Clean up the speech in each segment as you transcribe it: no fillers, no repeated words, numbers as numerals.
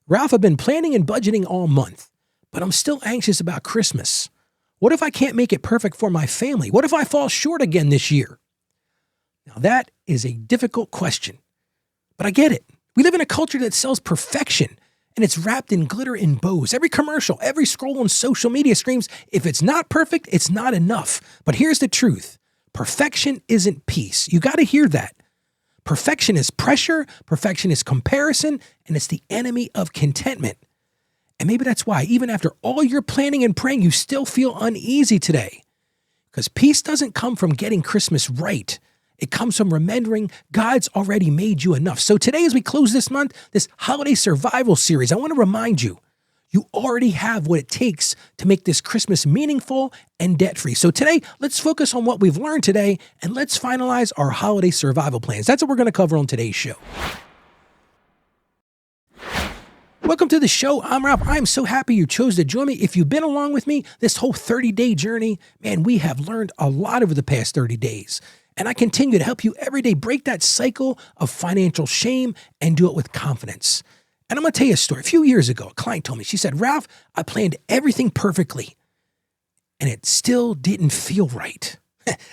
Ralph, I've been planning and budgeting all month, but I'm still anxious about Christmas. What if I can't make it perfect for my family? What if I fall short again this year? Now that is a difficult question, but I get it. We live in a culture that sells perfection, and it's wrapped in glitter and bows. Every commercial, every scroll on social media screams, if it's not perfect, it's not enough. But here's the truth. Perfection isn't peace. You got to hear that. Perfection is pressure, perfection is comparison, and it's the enemy of contentment. And maybe that's why, even after all your planning and praying, you still feel uneasy today. Because peace doesn't come from getting Christmas right. It comes from remembering God's already made you enough. So today, as we close this month, this holiday survival series, I want to remind you, you already have what it takes to make this Christmas meaningful and debt-free. So today, let's focus on what we've learned today, and let's finalize our holiday survival plans. That's what we're going to cover on today's show. Welcome to the show. I'm Ralph. I'm so happy you chose to join me. If you've been along with me this whole 30-day journey, man, we have learned a lot over the past 30 days. And I continue to help you every day break that cycle of financial shame and do it with confidence. And I'm going to tell you a story. A few years ago, a client told me, she said, Ralph, I planned everything perfectly, and it still didn't feel right.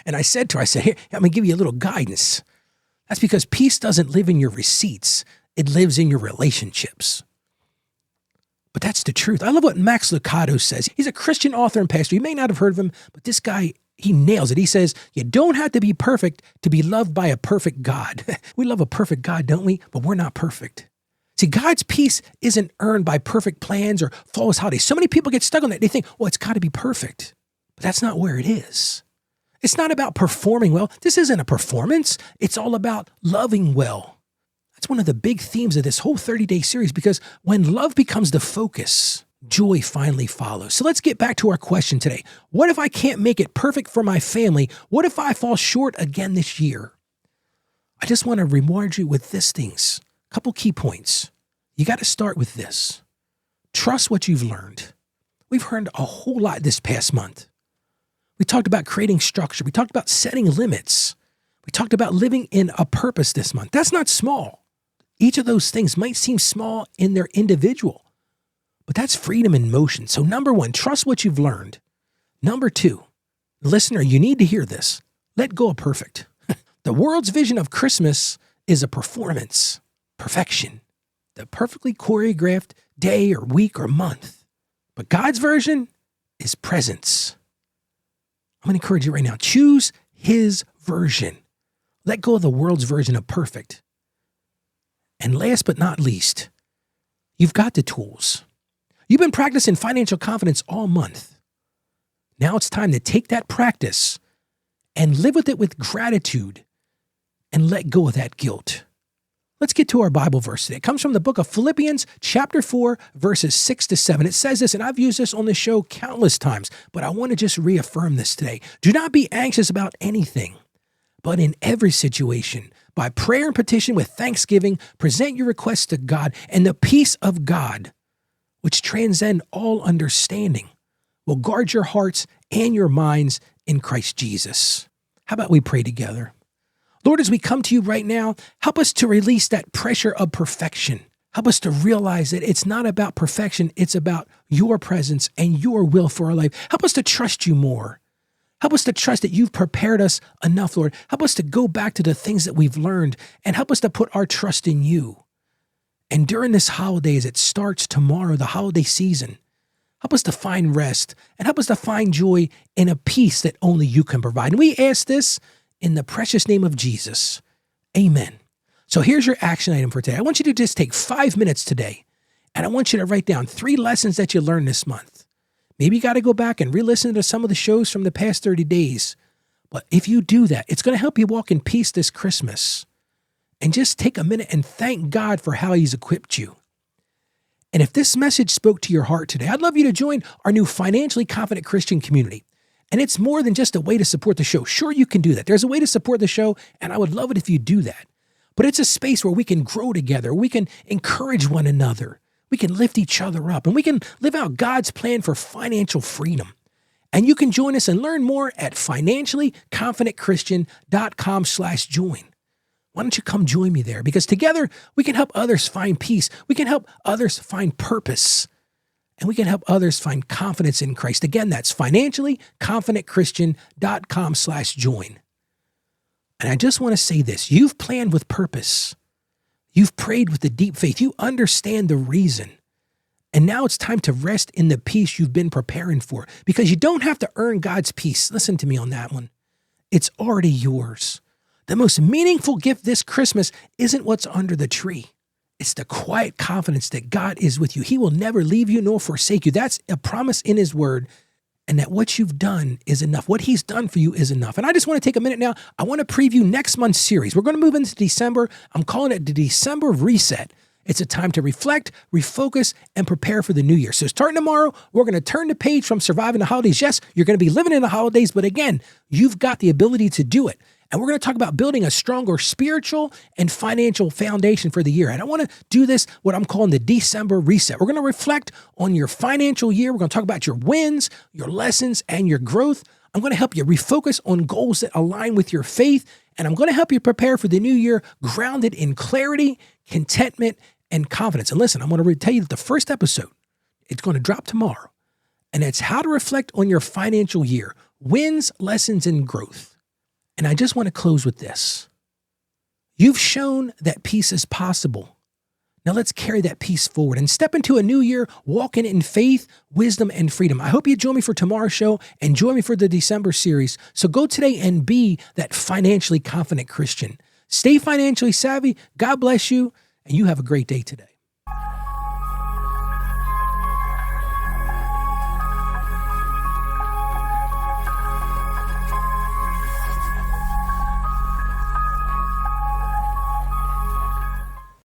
And I said to her, here, I'm going to give you a little guidance. That's because peace doesn't live in your receipts. It lives in your relationships. But that's the truth. I love what Max Lucado says. He's a Christian author and pastor. You may not have heard of him, but this guy, he nails it. He says, you don't have to be perfect to be loved by a perfect God. We love a perfect God, don't we? But we're not perfect. See, God's peace isn't earned by perfect plans or flawless holidays. So many people get stuck on that. They think, well, it's got to be perfect. But that's not where it is. It's not about performing well. This isn't a performance. It's all about loving well. That's one of the big themes of this whole 30-day series, because when love becomes the focus, joy finally follows. So let's get back to our question today. What if I can't make it perfect for my family? What if I fall short again this year? I just want to remind you with these things. Couple key points. You got to start with this. Trust what you've learned. We've learned a whole lot this past month. We talked about creating structure. We talked about setting limits. We talked about living in a purpose this month. That's not small. Each of those things might seem small in their individual, but that's freedom in motion. So number one, trust what you've learned. Number two, listener, you need to hear this. Let go of perfect. The world's vision of Christmas is a performance. Perfection, the perfectly choreographed day or week or month. But God's version is presence. I'm going to encourage you right now, choose his version. Let go of the world's version of perfect. And last but not least, you've got the tools. You've been practicing financial confidence all month. Now it's time to take that practice and live with it with gratitude and let go of that guilt. Let's get to our Bible verse today. It comes from the book of Philippians, chapter 4, verses 6 to 7. It says this, and I've used this on the show countless times, but I want to just reaffirm this today. Do not be anxious about anything, but in every situation, by prayer and petition with thanksgiving, present your requests to God, and the peace of God, which transcend all understanding, will guard your hearts and your minds in Christ Jesus. How about we pray together? Lord, as we come to you right now, help us to release that pressure of perfection. Help us to realize that it's not about perfection, it's about your presence and your will for our life. Help us to trust you more. Help us to trust that you've prepared us enough, Lord. Help us to go back to the things that we've learned and help us to put our trust in you. And during this holiday, as it starts tomorrow, the holiday season, help us to find rest and help us to find joy in a peace that only you can provide. And we ask this in the precious name of Jesus. Amen. So here's your action item for today. I want you to just take 5 minutes today, and I want you to write down 3 lessons that you learned this month. Maybe you got to go back and re-listen to some of the shows from the past 30 days. But if you do that, it's going to help you walk in peace this Christmas. And just take a minute and thank God for how he's equipped you. And if this message spoke to your heart today, I'd love you to join our new Financially Confident Christian community. And it's more than just a way to support the show. Sure, you can do that. There's a way to support the show, and I would love it if you do that. But it's a space where we can grow together. We can encourage one another. We can lift each other up, and we can live out God's plan for financial freedom. And you can join us and learn more at financiallyconfidentchristian.com/join. Why don't you come join me there? Because together we can help others find peace. We can help others find purpose. And we can help others find confidence in Christ. Again, that's financiallyconfidentchristian.com/join. And I just want to say this. You've planned with purpose. You've prayed with a deep faith. You understand the reason. And now it's time to rest in the peace you've been preparing for, because you don't have to earn God's peace. Listen to me on that one. It's already yours. The most meaningful gift this Christmas isn't what's under the tree. It's the quiet confidence that God is with you. He will never leave you nor forsake you. That's a promise in his word, and that what you've done is enough. What he's done for you is enough. And I just want to take a minute now. I want to preview next month's series. We're going to move into December. I'm calling it the December Reset. It's a time to reflect, refocus, and prepare for the new year. So starting tomorrow, we're going to turn the page from surviving the holidays. Yes, you're going to be living in the holidays, but again, you've got the ability to do it. And we're going to talk about building a stronger spiritual and financial foundation for the year. And I want to do this, what I'm calling the December Reset. We're going to reflect on your financial year. We're going to talk about your wins, your lessons, and your growth. I'm going to help you refocus on goals that align with your faith. And I'm going to help you prepare for the new year grounded in clarity, contentment, and confidence. And listen, I'm going to tell you that the first episode, it's going to drop tomorrow. And it's how to reflect on your financial year, wins, lessons, and growth. And I just want to close with this. You've shown that peace is possible. Now let's carry that peace forward and step into a new year walking in faith, wisdom, and freedom. I hope you join me for tomorrow's show and join me for the December series. So go today and be that financially confident Christian. Stay financially savvy. God bless you, and you have a great day today.